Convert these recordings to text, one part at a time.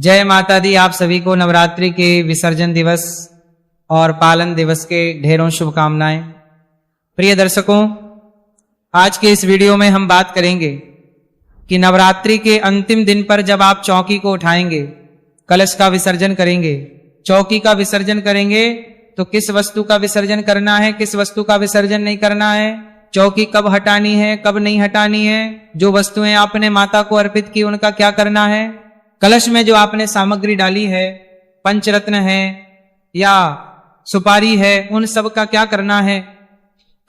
जय माता दी। आप सभी को नवरात्रि के विसर्जन दिवस और पालन दिवस के ढेरों शुभकामनाएं। प्रिय दर्शकों, आज के इस वीडियो में हम बात करेंगे कि नवरात्रि के अंतिम दिन पर जब आप चौकी को उठाएंगे, कलश का विसर्जन करेंगे, चौकी का विसर्जन करेंगे, तो किस वस्तु का विसर्जन करना है, किस वस्तु का विसर्जन नहीं करना है, चौकी कब हटानी है, कब नहीं हटानी है, जो वस्तुएं आपने माता को अर्पित की उनका क्या करना है, कलश में जो आपने सामग्री डाली है, पंचरत्न है या सुपारी है, उन सब का क्या करना है,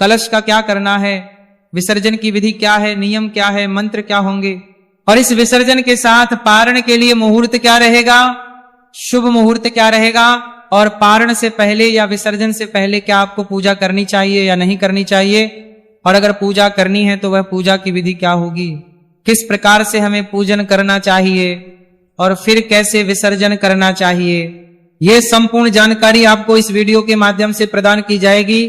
कलश का क्या करना है, विसर्जन की विधि क्या है, नियम क्या है, मंत्र क्या होंगे, और इस विसर्जन के साथ पारण के लिए मुहूर्त क्या रहेगा, शुभ मुहूर्त क्या रहेगा, और पारण से पहले या विसर्जन से पहले क्या आपको पूजा करनी चाहिए या नहीं करनी चाहिए, और अगर पूजा करनी है तो वह पूजा की विधि क्या होगी, किस प्रकार से हमें पूजन करना चाहिए और फिर कैसे विसर्जन करना चाहिए, ये संपूर्ण जानकारी आपको इस वीडियो के माध्यम से प्रदान की जाएगी।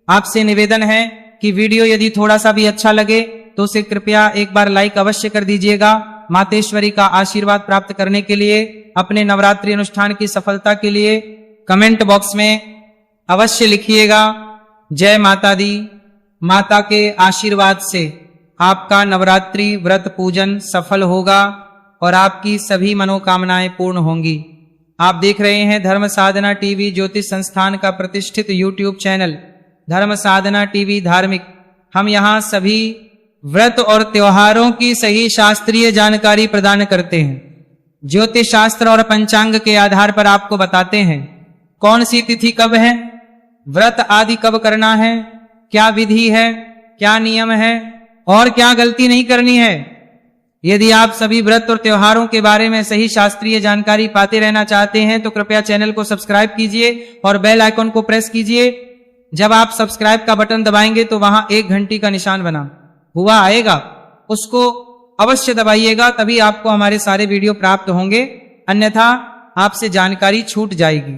आपसे निवेदन है कि वीडियो यदि थोड़ा सा भी अच्छा लगे तो उसे कृपया एक बार लाइक अवश्य कर दीजिएगा। मातेश्वरी का आशीर्वाद प्राप्त करने के लिए, अपने नवरात्रि अनुष्ठान की सफलता के लिए कमेंट बॉक्स में अवश्य लिखिएगा जय माता दी। माता के आशीर्वाद से आपका नवरात्रि व्रत पूजन सफल होगा और आपकी सभी मनोकामनाएं पूर्ण होंगी। आप देख रहे हैं धर्म साधना टीवी ज्योतिष संस्थान का प्रतिष्ठित यूट्यूब चैनल धर्म साधना टीवी धार्मिक। हम यहाँ सभी व्रत और त्योहारों की सही शास्त्रीय जानकारी प्रदान करते हैं। ज्योतिष शास्त्र और पंचांग के आधार पर आपको बताते हैं कौन सी तिथि कब है, व्रत आदि कब करना है, क्या विधि है, क्या नियम है और क्या गलती नहीं करनी है। यदि आप सभी व्रत और त्योहारों के बारे में सही शास्त्रीय जानकारी पाते रहना चाहते हैं तो कृपया चैनल को सब्सक्राइब कीजिए और बेल आइकन को प्रेस कीजिए। जब आप सब्सक्राइब का बटन दबाएंगे तो वहां एक घंटी का निशान बना हुआ आएगा, उसको अवश्य दबाइएगा, तभी आपको हमारे सारे वीडियो प्राप्त होंगे, अन्यथा आपसे जानकारी छूट जाएगी।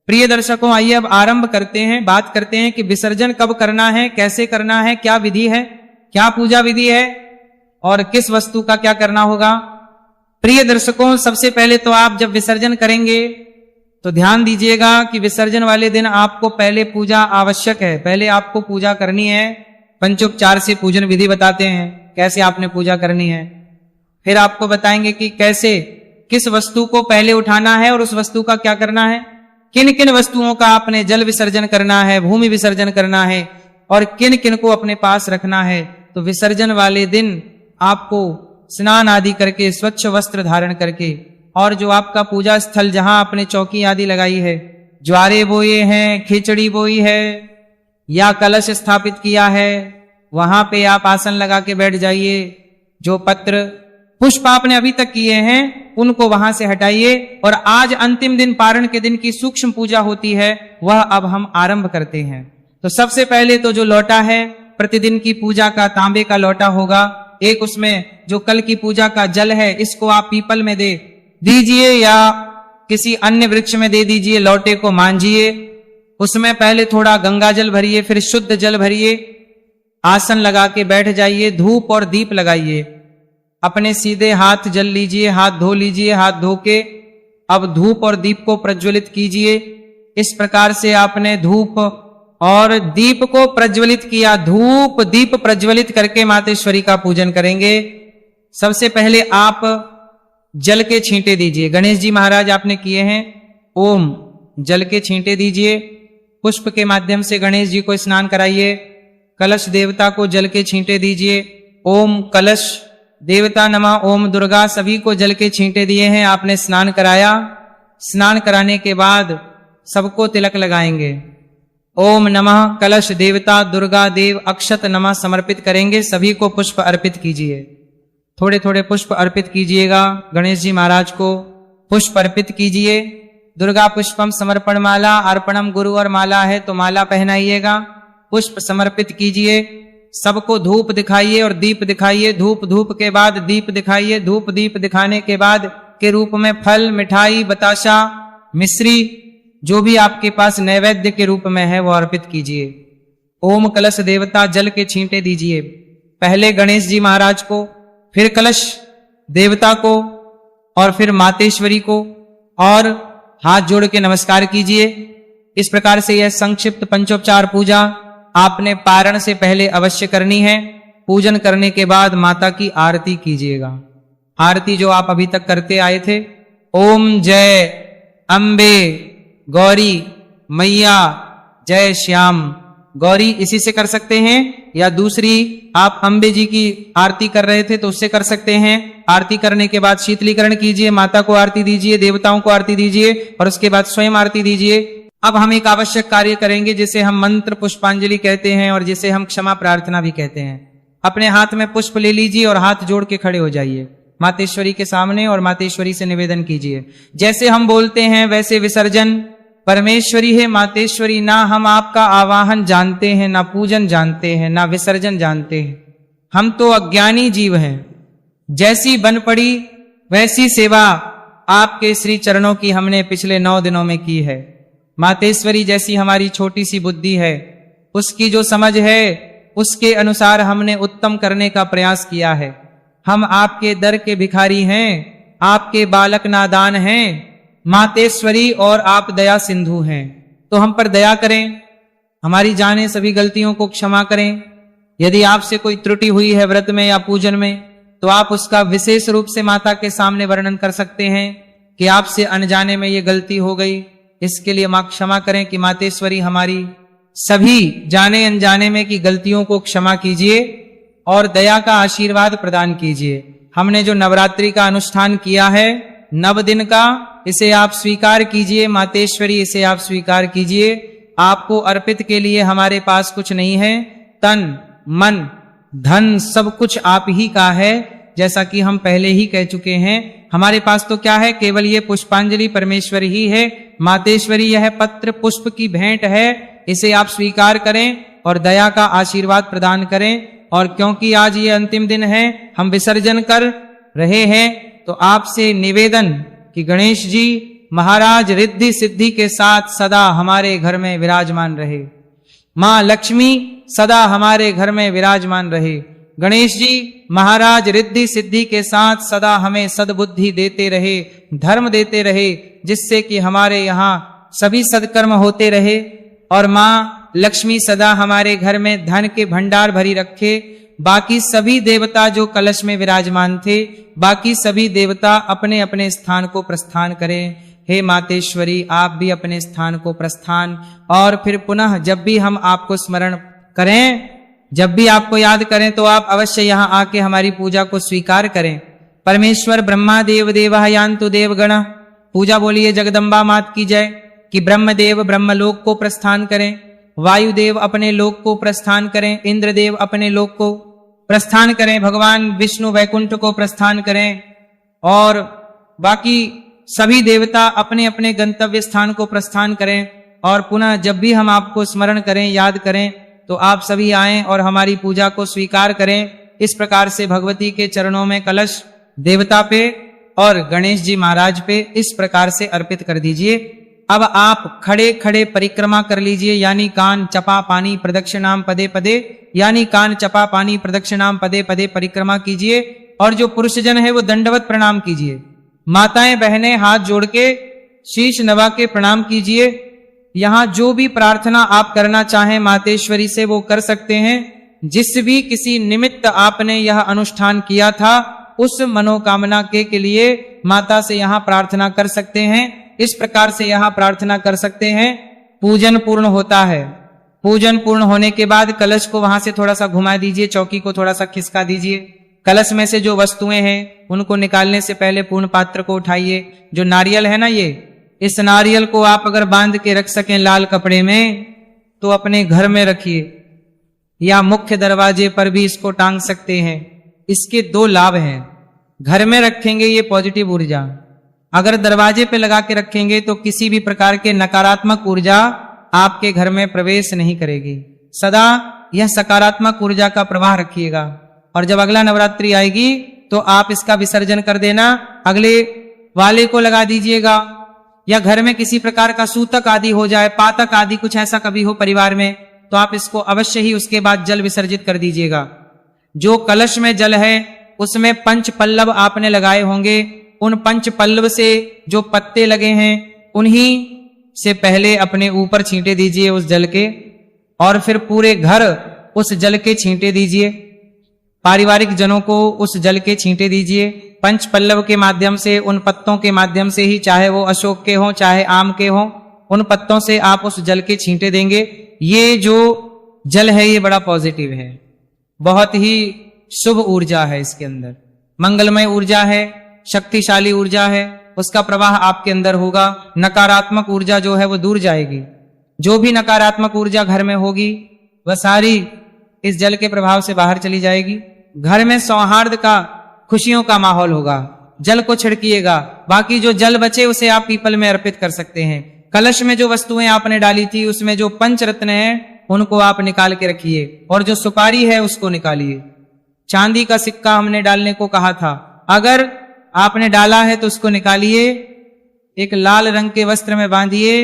प्रिय दर्शकों, आइए अब आरंभ करते हैं, बात करते हैं कि विसर्जन कब करना है, कैसे करना है, क्या विधि है, क्या पूजा विधि है और किस वस्तु का क्या करना होगा। प्रिय दर्शकों, सबसे पहले तो आप जब विसर्जन करेंगे तो ध्यान दीजिएगा कि विसर्जन वाले दिन आपको पहले पूजा आवश्यक है, पहले आपको पूजा करनी है। पंचोपचार से पूजन विधि बताते हैं कैसे आपने पूजा करनी है, फिर आपको बताएंगे कि कैसे किस वस्तु को पहले उठाना है और उस वस्तु का क्या करना है, किन किन वस्तुओं का आपने जल विसर्जन करना है, भूमि विसर्जन करना है और किन किन को अपने पास रखना है। तो विसर्जन वाले दिन आपको स्नान आदि करके, स्वच्छ वस्त्र धारण करके, और जो आपका पूजा स्थल जहां आपने चौकी आदि लगाई है, ज्वारे बोए हैं, खिचड़ी बोई है या कलश स्थापित किया है, वहां पे आप आसन लगा के बैठ जाइए। जो पत्र पुष्प आपने अभी तक किए हैं उनको वहां से हटाइए और आज अंतिम दिन पारण के दिन की सूक्ष्म पूजा होती है, वह अब हम आरंभ करते हैं। तो सबसे पहले तो जो लोटा है प्रतिदिन की पूजा का तांबे का लोटा होगा, एक उसमें जो कल की पूजा का जल है इसको आप पीपल में दे दीजिए या किसी अन्य वृक्ष में दे दीजिए, लोटे को मांजिए, उसमें पहले थोड़ा गंगा जल भरिए, फिर शुद्ध जल भरिए, आसन लगा के बैठ जाइए, धूप और दीप लगाइए, अपने सीधे हाथ जल लीजिए, हाथ धो लीजिए, हाथ धो के अब धूप और दीप को प्रज्वलित कीजिए। इस प्रकार से आपने धूप और दीप को प्रज्वलित किया, धूप दीप प्रज्वलित करके मातेश्वरी का पूजन करेंगे। सबसे पहले आप जल के छींटे दीजिए, गणेश जी महाराज आपने किए हैं, ओम जल के छींटे दीजिए, पुष्प के माध्यम से गणेश जी को स्नान कराइए, कलश देवता को जल के छींटे दीजिए, ओम कलश देवता नमः, ओम दुर्गा, सभी को जल के छींटे दिए हैं, आपने स्नान कराया। स्नान कराने के बाद सबको तिलक लगाएंगे, ओम नमः कलश देवता दुर्गा देव अक्षत नमः समर्पित करेंगे, सभी को पुष्प अर्पित कीजिए, थोड़े थोड़े पुष्प अर्पित कीजिएगा, गणेश जी महाराज को पुष्प अर्पित कीजिए। दुर्गा पुष्पम समर्पण माला, अर्पणम गुरु और माला है तो माला पहनाइएगा, पुष्प समर्पित कीजिए, सबको धूप दिखाइए और दीप दिखाइए, धूप धूप के बाद दीप दिखाइए, धूप दीप दिखाने के बाद के रूप में फल, मिठाई, बताशा, मिश्री, जो भी आपके पास नैवेद्य के रूप में है वो अर्पित कीजिए। ओम कलश देवता जल के छींटे दीजिए, पहले गणेश जी महाराज को, फिर कलश देवता को, और फिर मातेश्वरी को और हाथ जोड़ के नमस्कार कीजिए। इस प्रकार से यह संक्षिप्त पंचोपचार पूजा आपने पारण से पहले अवश्य करनी है। पूजन करने के बाद माता की आरती कीजिएगा। आरती जो आप अभी तक करते आए थे, ओम जय अम्बे गौरी मैया जय श्याम। गौरी इसी से कर सकते हैं, या दूसरी आप अम्बे जी की आरती कर रहे थे तो उससे कर सकते हैं। आरती करने के बाद शीतलीकरण कीजिए, माता को आरती दीजिए, देवताओं को आरती दीजिए और उसके बाद स्वयं आरती दीजिए। अब हम एक आवश्यक कार्य करेंगे जिसे हम मंत्र पुष्पांजलि कहते हैं और जिसे हम क्षमा प्रार्थना भी कहते हैं। अपने हाथ में पुष्प ले लीजिए और हाथ जोड़ के खड़े हो जाइए मातेश्वरी के सामने और मातेश्वरी से निवेदन कीजिए। जैसे हम बोलते हैं वैसे विसर्जन। परमेश्वरी है मातेश्वरी, ना हम आपका आवाहन जानते हैं, ना पूजन जानते हैं, ना विसर्जन जानते हैं। हम तो अज्ञानी जीव हैं। जैसी बन पड़ी वैसी सेवा आपके श्री चरणों की हमने पिछले 9 दिनों में की है। मातेश्वरी जैसी हमारी छोटी सी बुद्धि है, उसकी जो समझ है उसके अनुसार हमने उत्तम करने का प्रयास किया है। हम आपके दर के भिखारी हैं, आपके बालक नादान हैं मातेश्वरी, और आप दया सिंधु हैं। तो हम पर दया करें, हमारी जाने सभी गलतियों को क्षमा करें। यदि आपसे कोई त्रुटि हुई है व्रत में या पूजन में तो आप उसका विशेष रूप से माता के सामने वर्णन कर सकते हैं कि आपसे अनजाने में ये गलती हो गई, इसके लिए मां क्षमा करें। कि मातेश्वरी हमारी सभी जाने अनजाने में की गलतियों को क्षमा कीजिए और दया का आशीर्वाद प्रदान कीजिए। हमने जो नवरात्रि का अनुष्ठान किया है 9 दिन का, इसे आप स्वीकार कीजिए मातेश्वरी, इसे आप स्वीकार कीजिए। आपको अर्पित के लिए हमारे पास कुछ नहीं है, तन मन धन सब कुछ आप ही का है। जैसा कि हम पहले ही कह चुके हैं, हमारे पास तो क्या है, केवल ये पुष्पांजलि परमेश्वर ही है। मातेश्वरी यह पत्र पुष्प की भेंट है, इसे आप स्वीकार करें और दया का आशीर्वाद प्रदान करें। और क्योंकि आज ये अंतिम दिन है, हम विसर्जन कर रहे हैं, तो आपसे निवेदन कि गणेश जी महाराज रिद्धि सिद्धि के साथ सदा हमारे घर में विराजमान रहे। मां लक्ष्मी सदा हमारे घर में विराजमान रहे। गणेश जी महाराज रिद्धि सिद्धि के साथ सदा हमें सद्बुद्धि देते रहे, धर्म देते रहे, जिससे कि हमारे यहाँ सभी सत्कर्म होते रहे। और मां लक्ष्मी सदा हमारे घर में धन के भंडार भरी रखे। बाकी सभी देवता जो कलश में विराजमान थे, बाकी सभी देवता अपने अपने स्थान को प्रस्थान करें। हे मातेश्वरी, आप भी अपने स्थान को प्रस्थान, और फिर पुनः जब भी हम आपको स्मरण करें, जब भी आपको याद करें, तो आप अवश्य यहाँ आके हमारी पूजा को स्वीकार करें। परमेश्वर ब्रह्मा देव देवः यान्तु देवगण। पूजा बोलिए जगदम्बा मात की जय। कि ब्रह्मदेव ब्रह्मलोक को प्रस्थान करें, वायुदेव अपने लोक को प्रस्थान करें, इंद्रदेव अपने लोक को प्रस्थान करें, भगवान विष्णु वैकुंठ को प्रस्थान करें, और बाकी सभी देवता अपने अपने गंतव्य स्थान को प्रस्थान करें। और पुनः जब भी हम आपको स्मरण करें, याद करें, तो आप सभी आएं और हमारी पूजा को स्वीकार करें। इस प्रकार से भगवती के चरणों में कलश देवता पे और गणेश जी महाराज पे इस प्रकार से अर्पित कर दीजिए। अब आप खड़े खड़े परिक्रमा कर लीजिए, यानी कान चपा पानी प्रदक्षिणाम पदे पदे, यानी कान चपा पानी प्रदक्षिणाम पदे पदे परिक्रमा कीजिए। और जो पुरुष जन है वो दंडवत प्रणाम कीजिए। माताएं बहनें हाथ जोड़ के शीश नवा के प्रणाम कीजिए। यहाँ जो भी प्रार्थना आप करना चाहें मातेश्वरी से वो कर सकते हैं। जिस भी किसी निमित्त आपने यह अनुष्ठान किया था, उस मनोकामना के लिए माता से यहाँ प्रार्थना कर सकते हैं। इस प्रकार से यहाँ प्रार्थना कर सकते हैं। पूजन पूर्ण होता है। पूजन पूर्ण होने के बाद कलश को वहां से थोड़ा सा घुमा दीजिए, चौकी को थोड़ा सा खिसका दीजिए। कलश में से जो वस्तुएं हैं उनको निकालने से पहले पूर्ण पात्र को उठाइए। जो नारियल है ना, ये इस नारियल को आप अगर बांध के रख सकें लाल कपड़े में तो अपने घर में रखिए, या मुख्य दरवाजे पर भी इसको टांग सकते हैं। इसके 2 लाभ हैं। घर में रखेंगे ये पॉजिटिव ऊर्जा, अगर दरवाजे पे लगा के रखेंगे तो किसी भी प्रकार के नकारात्मक ऊर्जा आपके घर में प्रवेश नहीं करेगी। सदा यह सकारात्मक ऊर्जा का प्रवाह रखिएगा। और जब अगला नवरात्रि आएगी तो आप इसका विसर्जन कर देना, अगले वाले को लगा दीजिएगा। या घर में किसी प्रकार का सूतक आदि हो जाए, पातक आदि कुछ ऐसा कभी हो परिवार में, तो आप इसको अवश्य ही उसके बाद जल विसर्जित कर दीजिएगा। जो कलश में जल है उसमें 5 पल्लव आपने लगाए होंगे, उन पंच पल्लव से जो पत्ते लगे हैं उन्हीं से पहले अपने ऊपर छींटे दीजिए उस जल के, और फिर पूरे घर उस जल के छींटे दीजिए। पारिवारिक जनों को उस जल के छींटे दीजिए। पंच पल्लव के माध्यम से, उन पत्तों के माध्यम से ही, चाहे वो अशोक के हों चाहे आम के हों, उन पत्तों से आप उस जल के छींटे देंगे। ये जो जल है ये बड़ा पॉजिटिव है, बहुत ही शुभ ऊर्जा है, इसके अंदर मंगलमय ऊर्जा है, शक्तिशाली ऊर्जा है, उसका प्रवाह आपके अंदर होगा। नकारात्मक ऊर्जा जो है वो दूर जाएगी। जो भी नकारात्मक ऊर्जा घर में होगी वह सारी इस जल के प्रभाव से बाहर चली जाएगी। घर में सौहार्द का, खुशियों का माहौल होगा। जल को छिड़किएगा, बाकी जो जल बचे उसे आप पीपल में अर्पित कर सकते हैं। कलश में जो वस्तुएं आपने डाली थी उसमें जो पंचरत्न हैं उनको आप निकाल के रखिए, और जो सुपारी है उसको निकालिए। चांदी का सिक्का हमने डालने को कहा था, अगर आपने डाला है तो उसको निकालिए, एक लाल रंग के वस्त्र में बांधिए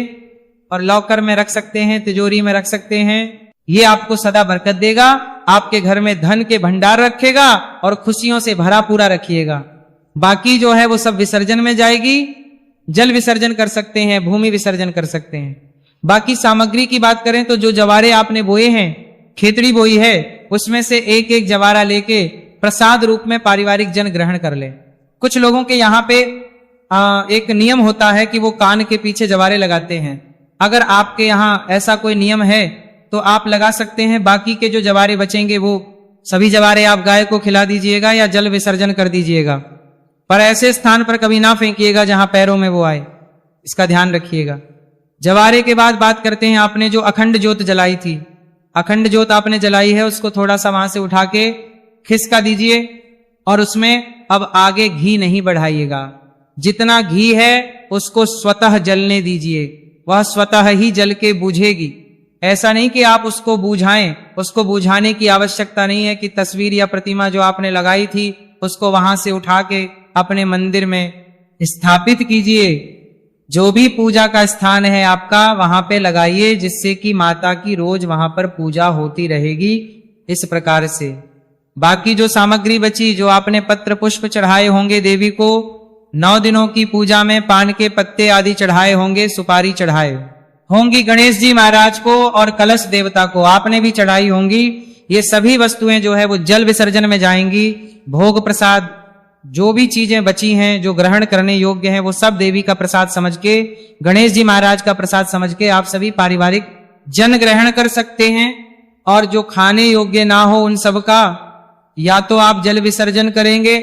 और लॉकर में रख सकते हैं, तिजोरी में रख सकते हैं। ये आपको सदा बरकत देगा, आपके घर में धन के भंडार रखेगा और खुशियों से भरा पूरा रखिएगा। बाकी जो है वो सब विसर्जन में जाएगी। जल विसर्जन कर सकते हैं, भूमि विसर्जन कर सकते हैं। बाकी सामग्री की बात करें तो जो जवारे आपने बोए हैं, खेतड़ी बोई है, उसमें से एक एक जवारा लेके प्रसाद रूप में पारिवारिक जन ग्रहण कर ले। कुछ लोगों के यहाँ पे एक नियम होता है कि वो कान के पीछे जवारे लगाते हैं। अगर आपके यहाँ ऐसा कोई नियम है तो आप लगा सकते हैं। बाकी के जो जवारे बचेंगे वो सभी जवारे आप गाय को खिला दीजिएगा या जल विसर्जन कर दीजिएगा, पर ऐसे स्थान पर कभी ना फेंकिएगा जहां पैरों में वो आए, इसका ध्यान रखिएगा। जवारे के बाद बात करते हैं, आपने जो अखंड ज्योत जलाई थी, अखंड ज्योत आपने जलाई है, उसको थोड़ा सा वहां से उठा के खिसका दीजिए और उसमें अब आगे घी नहीं बढ़ाइएगा। जितना घी है उसको स्वतः जलने दीजिए, वह स्वतः ही जल के बुझेगी। ऐसा नहीं कि आप उसको बुझाएं, उसको बुझाने की आवश्यकता नहीं है कि तस्वीर या प्रतिमा जो आपने लगाई थी उसको वहां से उठा के अपने मंदिर में स्थापित कीजिए। जो भी पूजा का स्थान है आपका वहां पे लगाइए, जिससे कि माता की रोज वहां पर पूजा होती रहेगी। इस प्रकार से बाकी जो सामग्री बची, जो आपने पत्र पुष्प चढ़ाए होंगे देवी को, 9 दिनों की पूजा में पान के पत्ते आदि चढ़ाए होंगे, सुपारी चढ़ाए होंगी गणेश जी महाराज को और कलश देवता को आपने भी चढ़ाई होंगी। ये सभी वस्तुएं जो है वो जल विसर्जन में जाएंगी। भोग प्रसाद जो भी चीजें बची हैं जो ग्रहण करने योग्य हैं वो सब देवी का प्रसाद समझ के, गणेश जी महाराज का प्रसाद समझ के आप सभी पारिवारिक जन ग्रहण कर सकते हैं। और जो खाने योग्य ना हो उन सब का या तो आप जल विसर्जन करेंगे,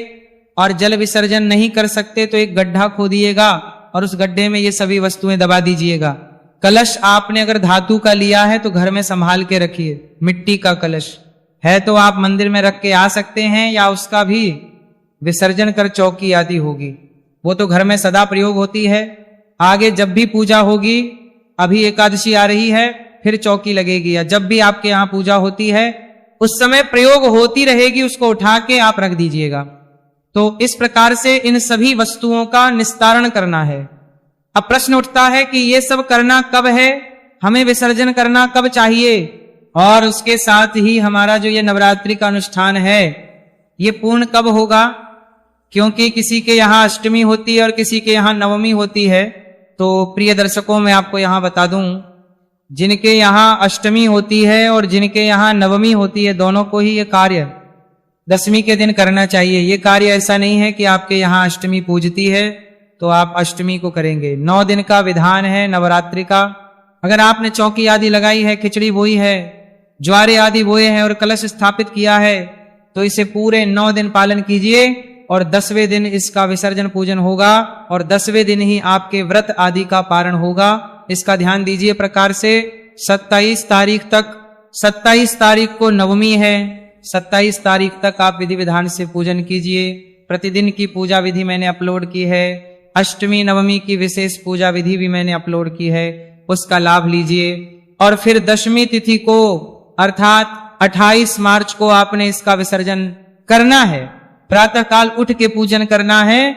और जल विसर्जन नहीं कर सकते तो एक गड्ढा खोदिएगा और उस गड्ढे में ये सभी वस्तुएं दबा दीजिएगा। कलश आपने अगर धातु का लिया है तो घर में संभाल के रखिए। मिट्टी का कलश है तो आप मंदिर में रख के आ सकते हैं, या उसका भी विसर्जन कर चौकी आदि होगी, वो तो घर में सदा प्रयोग होती है। आगे जब भी पूजा होगी, अभी एकादशी आ रही है, फिर चौकी लगेगी, या जब भी आपके यहाँ पूजा होती है उस समय प्रयोग होती रहेगी, उसको उठा के आप रख दीजिएगा। तो इस प्रकार से इन सभी वस्तुओं का निस्तारण करना है। अब प्रश्न उठता है कि ये सब करना कब है, हमें विसर्जन करना कब चाहिए, और उसके साथ ही हमारा जो ये नवरात्रि का अनुष्ठान है ये पूर्ण कब होगा। क्योंकि किसी के यहाँ अष्टमी होती है और किसी के यहाँ नवमी होती है। तो प्रिय दर्शकों, मैं आपको यहाँ बता दूं, जिनके यहाँ अष्टमी होती है और जिनके यहाँ नवमी होती है, दोनों को ही ये कार्य दशमी के दिन करना चाहिए। ये कार्य ऐसा नहीं है कि आपके यहाँ अष्टमी पूजती है तो आप अष्टमी को करेंगे। 9 दिन का विधान है नवरात्रि का। अगर आपने चौकी आदि लगाई है, खिचड़ी बोई है, ज्वारे आदि बोए हैं और कलश स्थापित किया है, तो इसे पूरे 9 दिन पालन कीजिए और 10वें दिन इसका विसर्जन पूजन होगा और 10वें दिन ही आपके व्रत आदि का पारण होगा। इसका ध्यान दीजिए। प्रकार से 27 तारीख तक, 27 तारीख को नवमी है, 27 तारीख तक आप विधि विधान से पूजन कीजिए। प्रतिदिन की पूजा विधि मैंने अपलोड की है, अष्टमी नवमी की विशेष पूजा विधि भी मैंने अपलोड की है, उसका लाभ लीजिए। और फिर दशमी तिथि को अर्थात 28 मार्च को आपने इसका विसर्जन करना है। प्रातः काल उठ के पूजन करना है,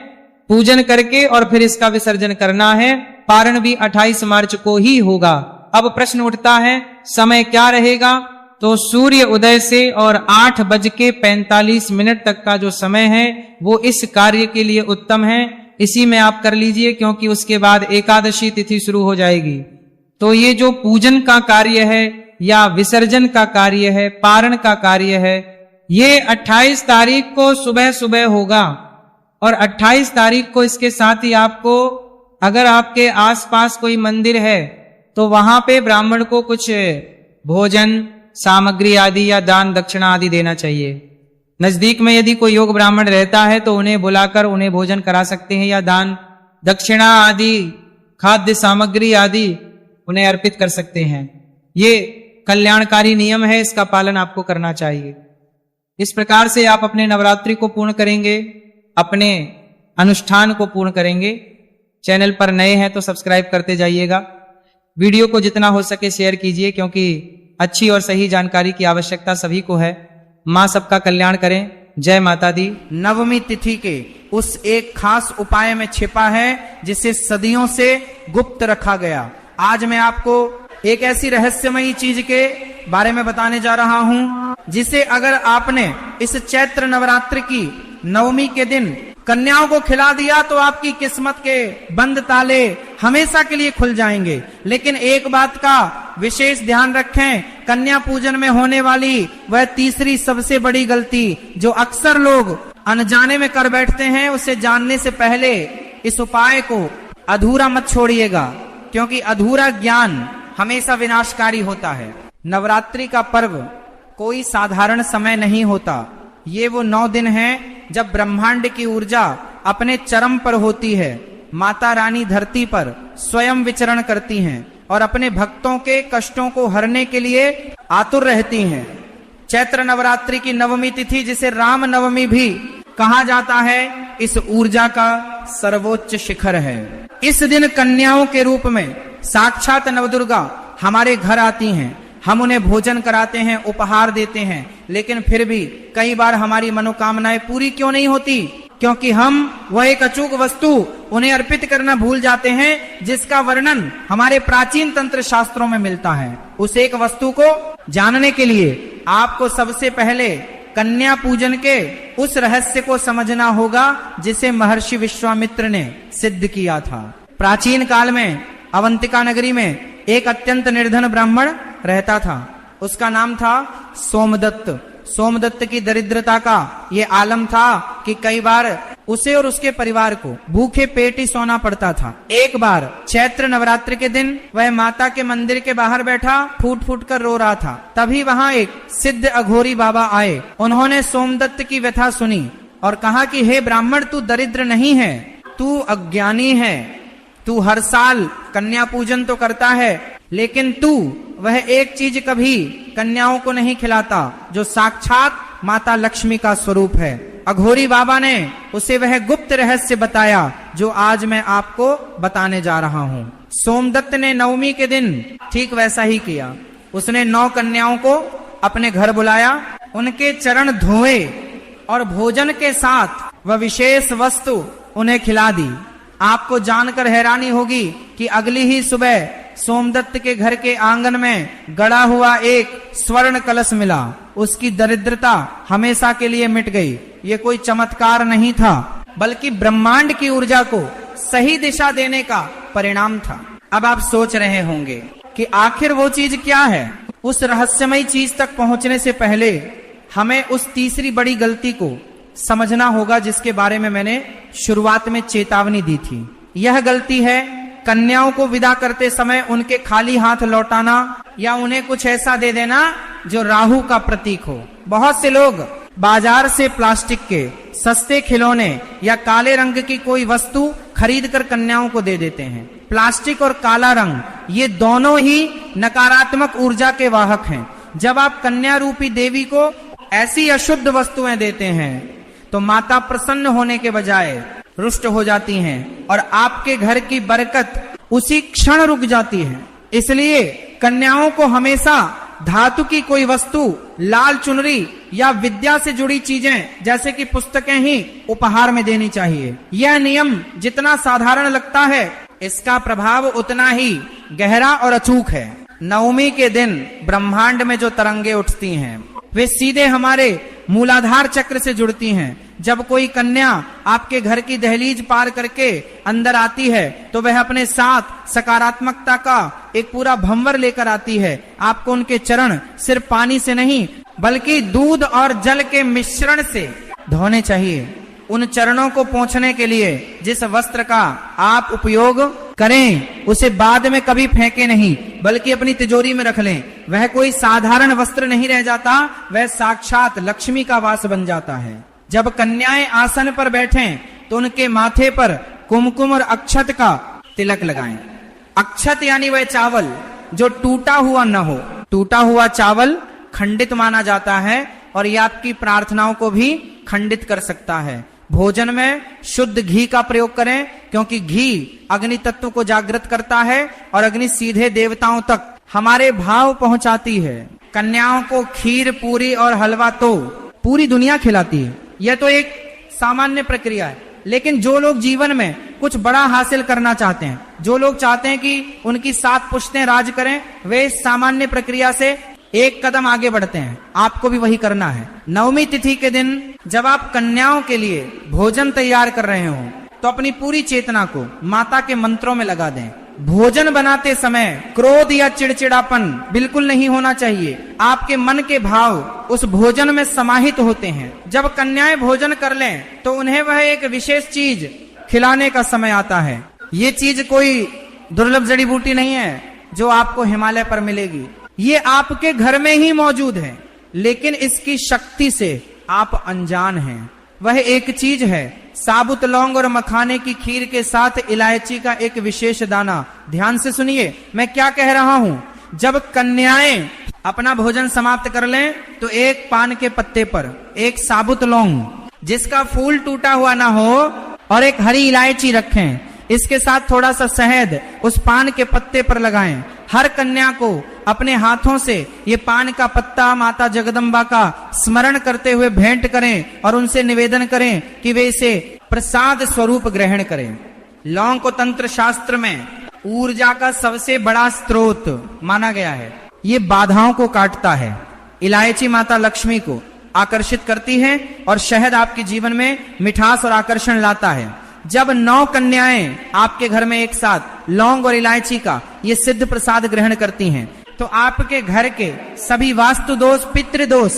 पूजन करके और फिर इसका विसर्जन करना है। पारण भी 28 मार्च को ही होगा। अब प्रश्न उठता है समय क्या रहेगा, तो सूर्य उदय से और 8:45 तक का जो समय है वो इस कार्य के लिए उत्तम है। इसी में आप कर लीजिए, क्योंकि उसके बाद एकादशी तिथि शुरू हो जाएगी। तो ये जो पूजन का कार्य है या विसर्जन का कार्य है, पारण का कार्य है, ये 28 तारीख को सुबह सुबह होगा। और 28 तारीख को इसके साथ ही आपको, अगर आपके आसपास कोई मंदिर है तो वहां पे ब्राह्मण को कुछ भोजन सामग्री आदि या दान दक्षिणा आदि देना चाहिए। नजदीक में यदि कोई योग ब्राह्मण रहता है तो उन्हें बुलाकर उन्हें भोजन करा सकते हैं, या दान दक्षिणा आदि खाद्य सामग्री आदि उन्हें अर्पित कर सकते हैं। ये कल्याणकारी नियम है, इसका पालन आपको करना चाहिए। इस प्रकार से आप अपने नवरात्रि को पूर्ण करेंगे, अपने अनुष्ठान को पूर्ण करेंगे। चैनल पर नए हैं तो सब्सक्राइब करते जाइएगा। वीडियो को जितना हो सके शेयर कीजिए, क्योंकि अच्छी और सही जानकारी की आवश्यकता सभी को है। मां सबका कल्याण करें। जय माता दी। नवमी तिथि के उस एक खास उपाय में छिपा है जिसे सदियों से गुप्त रखा गया। आज मैं आपको एक ऐसी रहस्यमयी चीज के बारे में बताने जा रहा हूं, जिसे अगर आपने इस चैत्र नवरात्र की नवमी के दिन कन्याओं को खिला दिया तो आपकी किस्मत के बंद ताले हमेशा के लिए खुल जाएंगे। लेकिन एक बात का विशेष ध्यान रखें, कन्या पूजन में होने वाली वह तीसरी सबसे बड़ी गलती जो अक्सर लोग अनजाने में कर बैठते हैं, उसे जानने से पहले इस उपाय को अधूरा मत छोड़िएगा, क्योंकि अधूरा ज्ञान हमेशा विनाशकारी होता है। नवरात्रि का पर्व कोई साधारण समय नहीं होता। ये वो 9 दिन हैं जब ब्रह्मांड की ऊर्जा अपने चरम पर होती है। माता रानी धरती पर स्वयं विचरण करती हैं और अपने भक्तों के कष्टों को हरने के लिए आतुर रहती हैं। चैत्र नवरात्रि की नवमी तिथि, जिसे राम नवमी भी कहा जाता है, इस ऊर्जा का सर्वोच्च शिखर है। इस दिन कन्याओं के रूप में साक्षात नवदुर्गा हमारे घर आती हैं। हम उन्हें भोजन कराते हैं, उपहार देते हैं, लेकिन फिर भी कई बार हमारी मनोकामनाएं पूरी क्यों नहीं होती? क्योंकि हम वह एक अचूक वस्तु उन्हें अर्पित करना भूल जाते हैं, जिसका वर्णन हमारे प्राचीन तंत्र शास्त्रों में मिलता है। उस एक वस्तु को जानने के लिए आपको सबसे पहले कन्या पूजन के उस रहस्य को समझना होगा जिसे महर्षि विश्वामित्र ने सिद्ध किया था। प्राचीन काल में अवंतिका नगरी में एक अत्यंत निर्धन ब्राह्मण रहता था। उसका नाम था सोमदत्त। सोमदत्त की दरिद्रता का ये आलम था कि कई बार उसे और उसके परिवार को भूखे पेट ही सोना पड़ता था। एक बार चैत्र नवरात्रि के दिन वह माता के मंदिर के बाहर बैठा फूट फूट कर रो रहा था। तभी वहां एक सिद्ध अघोरी बाबा आए। उन्होंने सोमदत्त की व्यथा सुनी और कहा कि हे ब्राह्मण, तू दरिद्र नहीं है, तू अज्ञानी है। तू हर साल कन्या पूजन तो करता है, लेकिन तू वह एक चीज कभी कन्याओं को नहीं खिलाता जो साक्षात माता लक्ष्मी का स्वरूप है। अघोरी बाबा ने उसे वह गुप्त रहस्य बताया जो आज मैं आपको बताने जा रहा हूँ। सोमदत्त ने नवमी के दिन ठीक वैसा ही किया। उसने 9 कन्याओं को अपने घर बुलाया, उनके चरण धोए और भोजन के साथ वह विशेष वस्तु उन्हें खिला दी। आपको जानकर हैरानी होगी कि अगली ही सुबह सोमदत्त के घर के आंगन में गड़ा हुआ एक स्वर्ण कलश मिला। उसकी दरिद्रता हमेशा के लिए मिट गई। ये कोई चमत्कार नहीं था, बल्कि ब्रह्मांड की ऊर्जा को सही दिशा देने का परिणाम था। अब आप सोच रहे होंगे कि आखिर वो चीज क्या है? उस रहस्यमयी चीज तक पहुंचने से पहले हमें उस तीसरी बड़ी गलती को समझना होगा जिसके बारे में मैंने शुरुआत में चेतावनी दी थी। यह गलती है कन्याओं को विदा करते समय उनके खाली हाथ लौटाना या उन्हें कुछ ऐसा दे देना जो राहु का प्रतीक हो। बहुत से लोग बाजार से प्लास्टिक के सस्ते खिलौने या काले रंग की कोई वस्तु खरीद कर कन्याओं को दे देते हैं। प्लास्टिक और काला रंग ये दोनों ही नकारात्मक ऊर्जा के वाहक हैं। जब आप कन्या रूपी देवी को ऐसी अशुद्ध वस्तुएं देते हैं तो माता प्रसन्न होने के बजाय रुष्ट हो जाती हैं और आपके घर की बरकत उसी क्षण रुक जाती है। इसलिए कन्याओं को हमेशा धातु की कोई वस्तु, लाल चुनरी या विद्या से जुड़ी चीजें जैसे कि पुस्तकें ही उपहार में देनी चाहिए। यह नियम जितना साधारण लगता है, इसका प्रभाव उतना ही गहरा और अचूक है। नवमी के दिन ब्रह्मांड में जो तरंगे उठती हैं वे सीधे हमारे मूलाधार चक्र से जुड़ती हैं। जब कोई कन्या आपके घर की दहलीज पार करके अंदर आती है तो वह अपने साथ सकारात्मकता का एक पूरा भंवर लेकर आती है। आपको उनके चरण सिर्फ पानी से नहीं बल्कि दूध और जल के मिश्रण से धोने चाहिए। उन चरणों को पोंछने के लिए जिस वस्त्र का आप उपयोग करें उसे बाद में कभी फेंके नहीं बल्कि अपनी तिजोरी में रख लें। वह कोई साधारण वस्त्र नहीं रह जाता, वह साक्षात लक्ष्मी का वास बन जाता है। जब कन्याएं आसन पर बैठें तो उनके माथे पर कुमकुम और अक्षत का तिलक लगाएं। अक्षत यानी वह चावल जो टूटा हुआ न हो। टूटा हुआ चावल खंडित माना जाता है और यह आपकी प्रार्थनाओं को भी खंडित कर सकता है। भोजन में शुद्ध घी का प्रयोग करें क्योंकि घी अग्नि तत्व को जागृत करता है और अग्नि सीधे देवताओं तक हमारे भाव पहुंचाती है। कन्याओं को खीर, पूरी और हलवा तो पूरी दुनिया खिलाती है। यह तो एक सामान्य प्रक्रिया है, लेकिन जो लोग जीवन में कुछ बड़ा हासिल करना चाहते हैं, जो लोग चाहते हैं कि उनकी 7 पुश्तें राज करें, वे इस सामान्य प्रक्रिया से एक कदम आगे बढ़ते हैं। आपको भी वही करना है। नवमी तिथि के दिन जब आप कन्याओं के लिए भोजन तैयार कर रहे हो तो अपनी पूरी चेतना को माता के मंत्रों में लगा दें। भोजन बनाते समय क्रोध या चिड़चिड़ापन बिल्कुल नहीं होना चाहिए। आपके मन के भाव उस भोजन में समाहित होते हैं। जब कन्याएं भोजन कर लें तो उन्हें वह एक विशेष चीज खिलाने का समय आता है। ये चीज कोई दुर्लभ जड़ी बूटी नहीं है जो आपको हिमालय पर मिलेगी। ये आपके घर में ही मौजूद है, लेकिन इसकी शक्ति से आप अनजान हैं। वह एक चीज है साबुत लौंग और मखाने की खीर के साथ इलायची का एक विशेष दाना। ध्यान से सुनिए मैं क्या कह रहा हूं। जब कन्याएं अपना भोजन समाप्त कर लें तो एक पान के पत्ते पर एक साबुत लौंग जिसका फूल टूटा हुआ ना हो और एक हरी इलायची रखें। इसके साथ थोड़ा सा शहद उस पान के पत्ते पर लगाएं। हर कन्या को अपने हाथों से ये पान का पत्ता माता जगदम्बा का स्मरण करते हुए भेंट करें और उनसे निवेदन करें कि वे इसे प्रसाद स्वरूप ग्रहण करें। लौंग को तंत्र शास्त्र में ऊर्जा का सबसे बड़ा स्रोत माना गया है। ये बाधाओं को काटता है। इलायची माता लक्ष्मी को आकर्षित करती है और शहद आपके जीवन में मिठास और आकर्षण लाता है। जब 9 कन्याएं आपके घर में एक साथ लौंग और इलायची का ये सिद्ध प्रसाद ग्रहण करती हैं तो आपके घर के सभी वास्तु दोष, पितृ दोष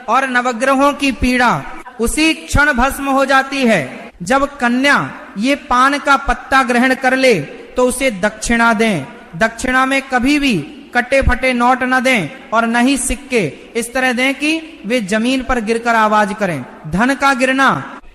और नवग्रहों की पीड़ा उसी क्षण भस्म हो जाती है। जब कन्या ये पान का पत्ता ग्रहण कर ले तो उसे दक्षिणा दें। दक्षिणा में कभी भी कटे फटे नोट न दें और न ही सिक्के। इस तरह दें कि वे जमीन पर गिरकर आवाज करें। धन का गिरना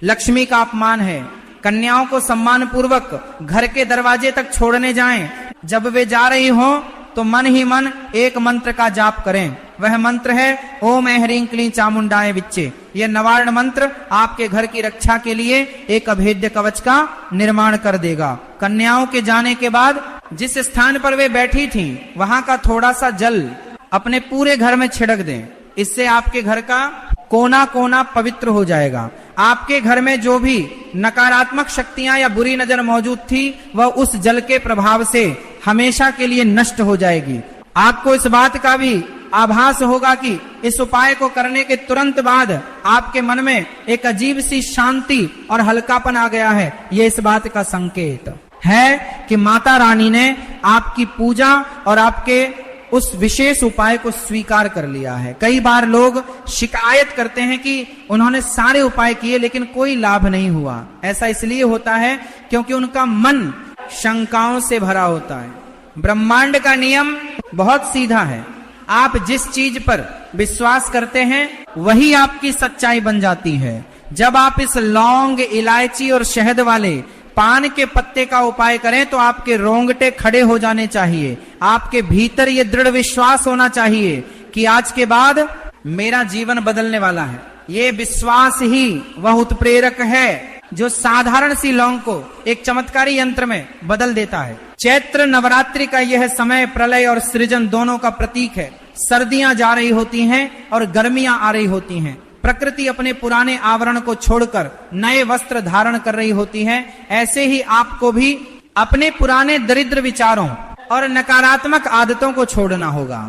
लक्ष्मी का अपमान है। कन्याओं को सम्मान पूर्वक घर के दरवाजे तक छोड़ने जाएं। जब वे जा रही हो तो मन ही मन एक मंत्र का जाप करें। वह मंत्र है ओम ह्रीं क्लीं चामुंडाय विच्चे। यह नवार्ण मंत्र आपके घर की रक्षा के लिए एक अभेद्य कवच का निर्माण कर देगा। कन्याओं के जाने के बाद जिस स्थान पर वे बैठी थीं, वहां का थोड़ा सा जल अपने पूरे घर में छिड़क दें। इससे आपके घर का कोना कोना पवित्र हो जाएगा। आपके घर में जो भी नकारात्मक शक्तियां या बुरी नजर मौजूद थी वह उस जल के प्रभाव से हमेशा के लिए नष्ट हो जाएगी। आपको इस बात का भी आभास होगा कि इस उपाय को करने के तुरंत बाद आपके मन में एक अजीब सी शांति और हल्कापन आ गया है। यह इस बात का संकेत है कि माता रानी ने आपकी पूजा और आपके उस विशेष उपाय को स्वीकार कर लिया है। कई बार लोग शिकायत करते हैं कि उन्होंने सारे उपाय किए लेकिन कोई लाभ नहीं हुआ। ऐसा इसलिए होता है क्योंकि उनका मन शंकाओं से भरा होता है। ब्रह्मांड का नियम बहुत सीधा है। आप जिस चीज पर विश्वास करते हैं वही आपकी सच्चाई बन जाती है। जब आप इस लौंग, इलायची और शहद वाले पान के पत्ते का उपाय करें तो आपके रोंगटे खड़े हो जाने चाहिए। आपके भीतर ये दृढ़ विश्वास होना चाहिए कि आज के बाद मेरा जीवन बदलने वाला है। ये विश्वास ही वह उत्प्रेरक है जो साधारण सी लौंग को एक चमत्कारी यंत्र में बदल देता है। चैत्र नवरात्रि का यह समय प्रलय और सृजन दोनों का प्रतीक है। सर्दियां जा रही होती हैं और गर्मियां आ रही होती हैं। प्रकृति अपने पुराने आवरण को छोड़कर नए वस्त्र धारण कर रही होती है। ऐसे ही आपको भी अपने पुराने दरिद्र विचारों और नकारात्मक आदतों को छोड़ना होगा।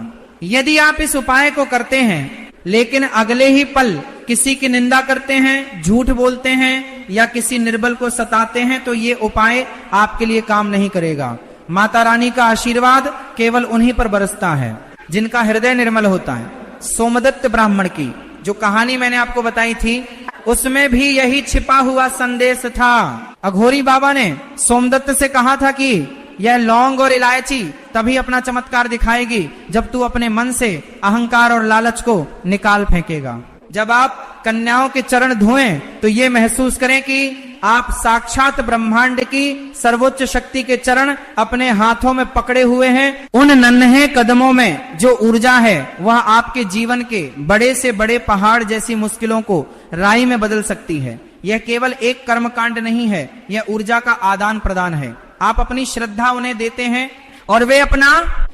यदि आप इस उपाय को करते हैं लेकिन अगले ही पल किसी की निंदा करते हैं, झूठ बोलते हैं या किसी निर्बल को सताते हैं, तो ये उपाय आपके लिए काम नहीं करेगा। माता रानी का आशीर्वाद केवल उन्हीं पर बरसता है जिनका हृदय निर्मल होता है। सोमदत्त ब्राह्मण की जो कहानी मैंने आपको बताई थी, उसमें भी यही छिपा हुआ संदेश था। अघोरी बाबा ने सोमदत्त से कहा था कि यह लौंग और इलायची तभी अपना चमत्कार दिखाएगी जब तू अपने मन से अहंकार और लालच को निकाल फेंकेगा। जब आप कन्याओं के चरण धोएं तो ये महसूस करें कि आप साक्षात ब्रह्मांड की सर्वोच्च शक्ति के चरण अपने हाथों में पकड़े हुए हैं। उन नन्हे कदमों में जो ऊर्जा है वह आपके जीवन के बड़े से बड़े पहाड़ जैसी मुश्किलों को राई में बदल सकती है। यह केवल एक कर्मकांड नहीं है, यह ऊर्जा का आदान प्रदान है। आप अपनी श्रद्धा उन्हें देते हैं और वे अपना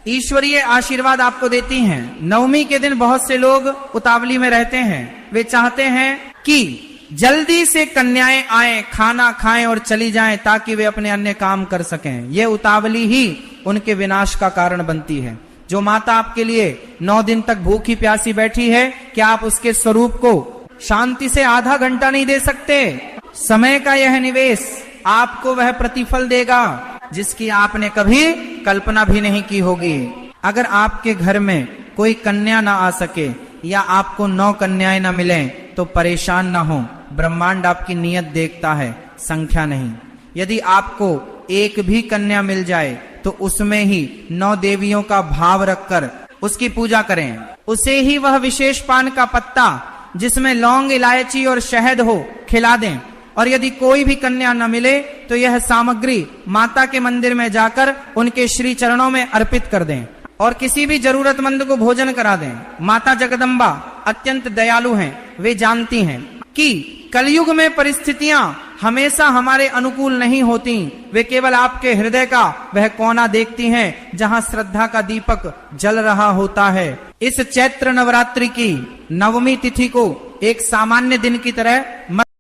ईश्वरीय आशीर्वाद आपको देती हैं। नवमी के दिन बहुत से लोग उतावली में रहते हैं। वे चाहते हैं कि जल्दी से कन्याएं आए, खाना खाएं और चली जाएं ताकि वे अपने अन्य काम कर सकें। ये उतावली ही उनके विनाश का कारण बनती है। जो माता आपके लिए 9 दिन तक भूखी प्यासी बैठी है, क्या आप उसके स्वरूप को शांति से आधा घंटा नहीं दे सकते? समय का यह निवेश आपको वह प्रतिफल देगा जिसकी आपने कभी कल्पना भी नहीं की होगी। अगर आपके घर में कोई कन्या ना आ सके या आपको 9 कन्याएं ना मिलें तो परेशान ना हो। ब्रह्मांड आपकी नियत देखता है, संख्या नहीं। यदि आपको एक भी कन्या मिल जाए तो उसमें ही 9 देवियों का भाव रखकर उसकी पूजा करें। उसे ही वह विशेष पान का पत्ता जिसमें लौंग, इलायची और शहद हो खिला दें। और यदि कोई भी कन्या न मिले तो यह सामग्री माता के मंदिर में जाकर उनके श्री चरणों में अर्पित कर दें और किसी भी जरूरतमंद को भोजन करा दें। माता जगदम्बा अत्यंत दयालु हैं। वे जानती हैं कि कलयुग में परिस्थितियां हमेशा हमारे अनुकूल नहीं होती। वे केवल आपके हृदय का वह कोना देखती हैं जहां श्रद्धा का दीपक जल रहा होता है। इस चैत्र नवरात्रि की 9वीं तिथि को एक सामान्य दिन की तरह